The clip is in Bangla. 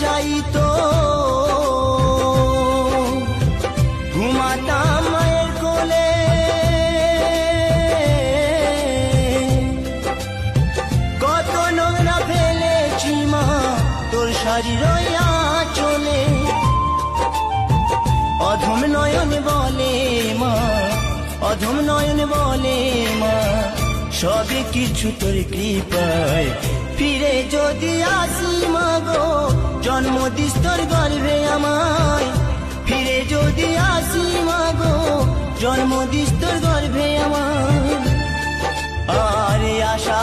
চাইতো ঘুমাতাম মায়ের কোলে, কত নোংরা ফেলেছি মা তোর শাড়ির আঁচলে। অধম নয়ন বলে মা, অধম নয়ন বলে মা, সবই কিছু তোর কৃপায়। ফিরে যদি আসি মা গো, জন্ম দিস তোর গর্ভে আমায়। ফিরে যদি আসি মা গো, জন্ম দিস তোর গর্ভে আমায়। আর আশা